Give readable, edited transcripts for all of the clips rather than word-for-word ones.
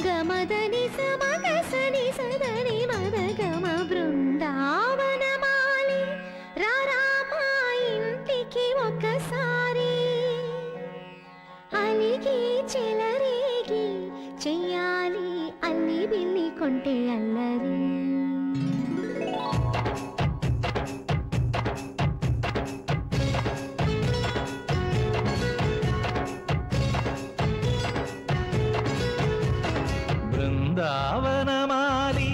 గమదని సమగసని సదని మదగమ బృందావనమాలి రారామా ఇంటికి ఒకసారి అలిగి చెలరేగి చెయ్యాలి అల్లి బిల్లి కొంటే అల్లరి బృందావనమాలి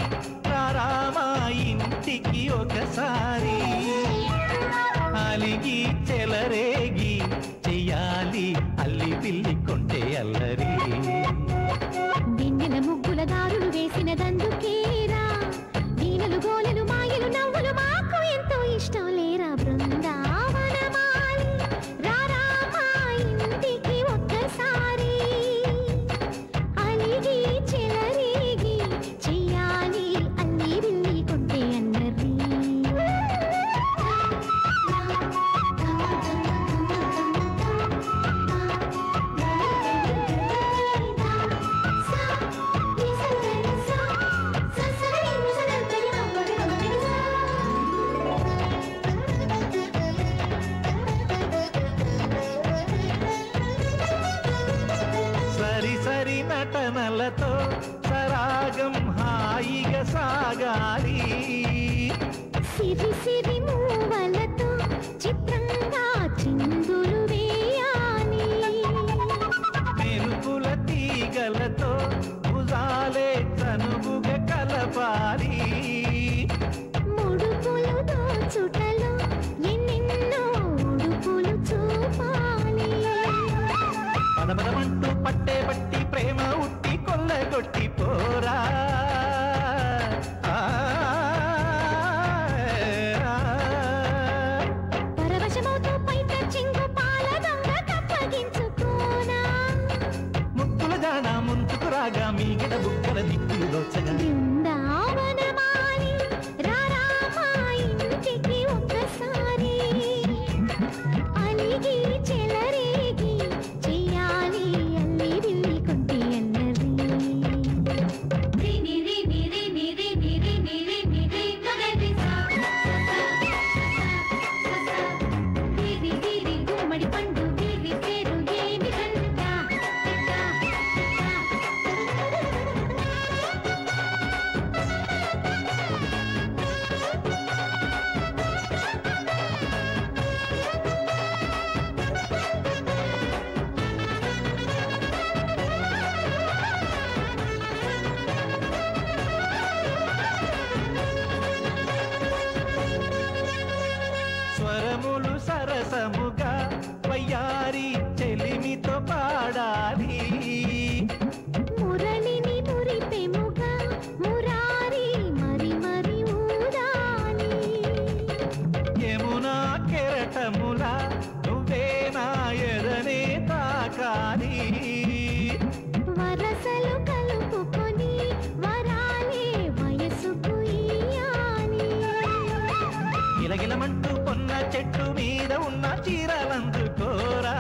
రారామా ఇంటికి ఒకసారి అలిగి చెలరేగి చెయ్యాలి అల్లి పిల్లి కొంటే అల్లరి వెన్నెల ముగ్గుల దారులు వేసిన దందుకేరా వీణలు గోలెలు మాయలు నవ్వులు మాకు ఎంతో ఇష్టం లేరా బృందావనమాలి రారామా ఇంటికి ఒక్కసారి అలిగి చెలరేగి చెయ్యాలి అల్లి బిల్లి కొంటే అల్లరి సరి సరి నటనలతో సరాగం హాయిగా సాగాలి సిరి సిరి మూవలతో చిత్రంగా చిందులు వేయాలి మెరుపుల తీగలతో భుజాలే చనువుగా కలపాలి ముడుపులు దోచుటలో ఎన్నెన్నో ఉడుపులు చూపాలి పదమదమంటూ పట్టే పట్టి ప్రేమ ఉట్టి కొల్లగొట్టి పోరా పరవశమవుతూ పైట చింగు పాల దొంగ కప్పగించుకోనా ముక్కుల జాన ముందుకు రాగా మీగడ బుక్కల దిక్కులు దోచగా బృందావనమాలి రారామా ఇంటికి ఒక్కసారి అలిగి చెలరేగి చెయ్యాలి అల్లి బిల్లి కొంటే అల్లరి రిని రిని రిని రిని రిని రిని రి మొదటి సా రిరి రిరి గుమ్మడి పండు రిరి పేరు ఏమి కంట స్వరములు సరసముగా వయ్యారి చెలిమితో పాడాలి మురళిని మురిపెముగా మురారి మరి మరి ఊదాలి యమునా కెరటముల నువ్వే నా ఎదనే తాకాలి వరసలు కలుపుకొని వరాలే వయసుకు ఇయ్యాలి గిలగిలమంటూ పొన్న చెట్టు మీద ఉన్న చీరలందుకోరా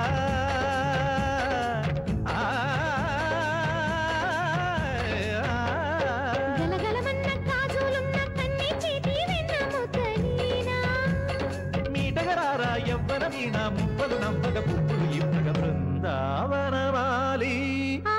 గలగలమన్న కాజులున్న కన్ని చేతి వెన్నముకలీనా మీటగరారా ఎవ్వర మీన ముప్పలు నవ్వగ పువ్వులు ఇవ్వగ బృందావనమాలి ఆ